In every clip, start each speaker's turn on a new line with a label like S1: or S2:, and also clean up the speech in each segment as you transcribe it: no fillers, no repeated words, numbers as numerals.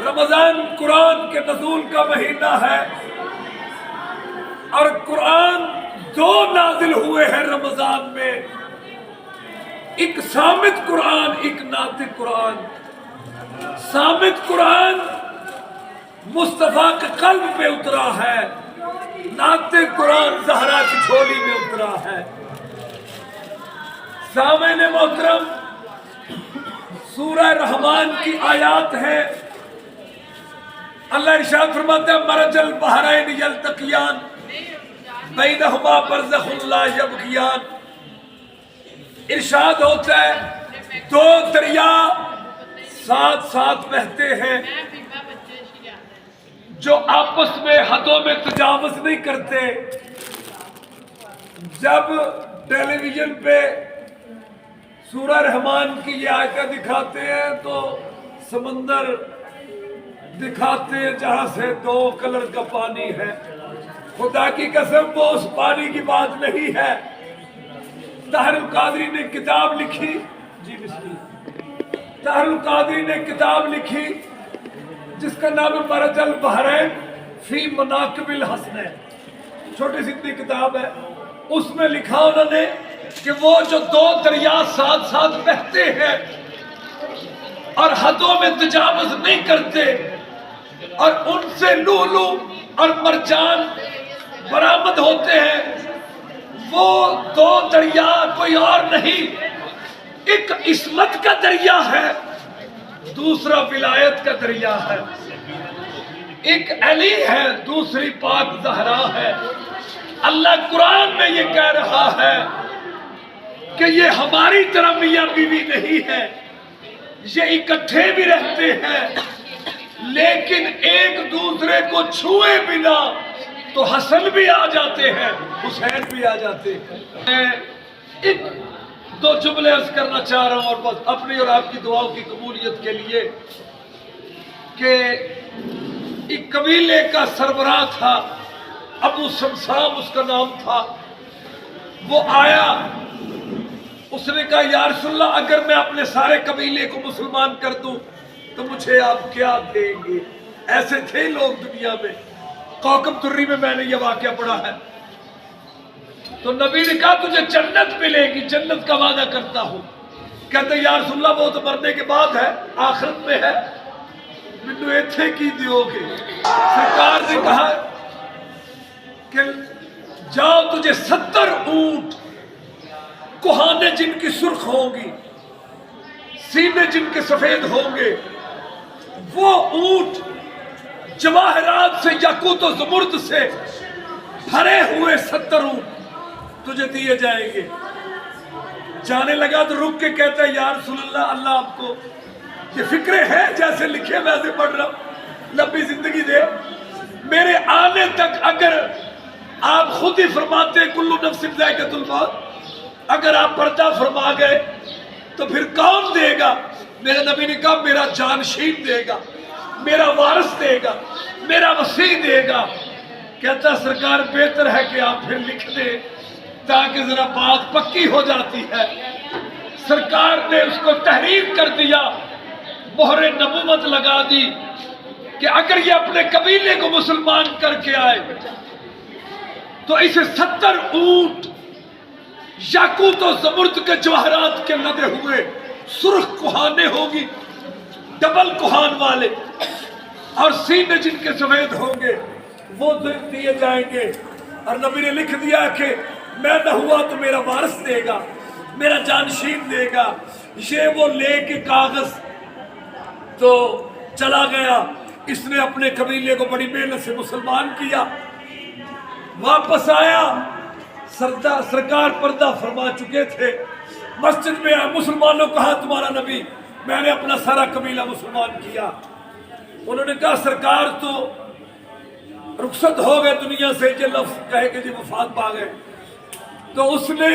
S1: رمضان قرآن کے نزول کا مہینہ ہے اور قرآن دو نازل ہوئے ہیں رمضان میں، ایک صامت قرآن، ایک ناطق قرآن۔ صامت قرآن مصطفیٰ کے قلب پہ اترا ہے، ناطق قرآن زہرا کی جھولی میں اترا ہے۔ سامعین محترم، سورہ رحمان کی آیات ہے۔ اللہ ارشاد فرماتا ہے مرج البحرین یلتقیان بینہما برزخ لا یبغیان۔ ارشاد ہوتا ہے دو دریا ساتھ ساتھ بہتے ہیں جو آپس میں حدوں میں تجاوز نہیں کرتے۔ جب ٹیلی ویژن پہ سورہ رحمان کی یہ آیتیں دکھاتے ہیں تو سمندر دکھاتے ہیں جہاں سے دو کلر کا پانی ہے۔ خدا کی قسم وہ اس پانی کی بات نہیں ہے۔ طاہر القادری نے کتاب لکھی، جی بسم اللہ، طاہر القادری نے کتاب لکھی جس کا نام ہے مرج البحرین فی مناقب الحسنین، چھوٹی سی اتنی کتاب ہے۔ اس میں لکھا انہوں نے کہ وہ جو دو دریا ساتھ ساتھ بہتے ہیں اور حدوں میں تجاوز نہیں کرتے اور ان سے لؤلؤ اور مرجان برآمد ہوتے ہیں، وہ دو دریا کوئی اور نہیں، ایک عصمت کا دریا ہے، دوسرا ولایت کا دریا ہے۔ ایک علی ہے، دوسری پاک زہرا ہے۔ اللہ قرآن میں یہ کہہ رہا ہے کہ یہ ہماری طرح میاں بیوی نہیں ہے، یہ اکٹھے بھی رہتے ہیں لیکن ایک دوسرے کو چھوئے بنا تو حسن بھی آ جاتے ہیں، حسین بھی آ جاتے ہیں۔ میں ایک دو جملے عرض کرنا چاہ رہا ہوں اور بس اپنی اور آپ کی دعاؤں کی قبولیت کے لیے کہ ایک قبیلے کا سربراہ تھا، ابو سمسام اس کا نام تھا۔ وہ آیا، اس نے کہا یا رسول اللہ اگر میں اپنے سارے قبیلے کو مسلمان کر دوں تو مجھے آپ کیا دیں گے؟ ایسے تھے لوگ دنیا میں۔ کوکب دری میں نے یہ واقعہ پڑھا ہے۔ تو نبی نے کہا تجھے جنت ملے گی، جنت کا وعدہ کرتا ہوں۔ کہتے یا رسول اللہ وہ تو مرنے کے بعد ہے، آخرت میں ہے، مینوں ایتھے کی دیو گے؟ سرکار نے کہا کہ جاؤ تجھے 70 اونٹ کوہانے جن کی سرخ ہوں گی، سینے جن کے سفید ہوں گے، وہ اونٹ جواہرات سے یاقوت و زمرد سے بھرے ہوئے 70 اونٹ تجھے دیے جائیں گے۔ جانے لگا تو رک کے کہتا ہے یا رسول اللہ اللہ آپ کو یہ فکرے ہیں جیسے لکھے ویسے پڑھ رہا ہوں، لمبی زندگی دے، میرے آنے تک اگر آپ خود ہی فرماتے کلو نفس ذائقۃ الموت، اگر آپ پردہ فرما گئے تو پھر کون دے گا؟ میرے نبی نے کہا میرا جانشین دے گا، میرا وارث دے گا، میرا وصی دے گا۔ کہتا سرکار بہتر ہے کہ آپ پھر لکھ دیں تاکہ ذرا بات پکی ہو جاتی ہے۔ سرکار نے اس کو تحریر کر دیا، مہر نبوت لگا دی کہ اگر یہ اپنے قبیلے کو مسلمان کر کے آئے تو اسے 70 اونٹ یاقوت و زمرد کے جواہرات کے لدے ہوئے سرخ کوہانے ہوگی، ڈبل کوہان والے، اور سینے جن کے سفید ہوں گے وہ دیے جائیں گے۔ اور نبی نے لکھ دیا کہ میں نہ ہوا تو میرا وارث دے گا، میرا جانشین دے گا۔ یہ وہ لے کے کاغذ تو چلا گیا، اس نے اپنے قبیلے کو بڑی محنت سے مسلمان کیا، واپس آیا، سرکار پردہ فرما چکے تھے، مسجد میں مسلمانوں کہا تمہارا نبی؟ میں نے اپنا سارا قبیلہ مسلمان کیا۔ انہوں نے کہا سرکار تو رخصت ہو گئے دنیا سے، یہ لفظ کہے کہ جی وفات پا گئے۔ تو اس نے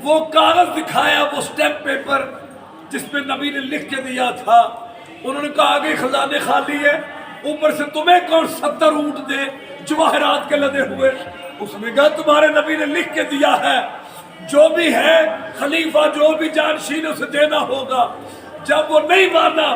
S1: وہ کاغذ دکھایا، وہ سٹیمپ پیپر جس پہ نبی نے لکھ کے دیا تھا۔ انہوں نے کہا آگے خزانے خالی ہے، اوپر سے تمہیں کون 70 اونٹ دے جواہرات کے لدے ہوئے؟ اس نے کہا تمہارے نبی نے لکھ کے دیا ہے، جو بھی ہے خلیفہ جو بھی جانشین اسے دینا ہوگا۔ جب وہ نہیں مانا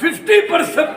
S1: 50%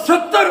S1: 70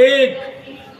S1: 1,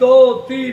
S1: 2, 3,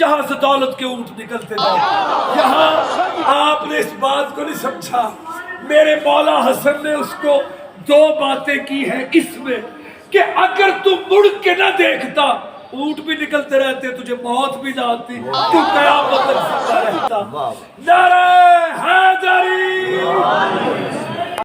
S1: یہاں سے دولت کے اونٹ نکلتے جائیں. یہاں آپ نے اس بات کو نہیں سمجھا. میرے مولا حسن نے اس کو دو باتیں کی ہیں اس میں کہ اگر تم مڑ کے نہ دیکھتا اونٹ بھی نکلتے رہتے, تجھے موت بھی نہ آتی, تو قیامت تک زندہ رہتا. نعرہ حیدری.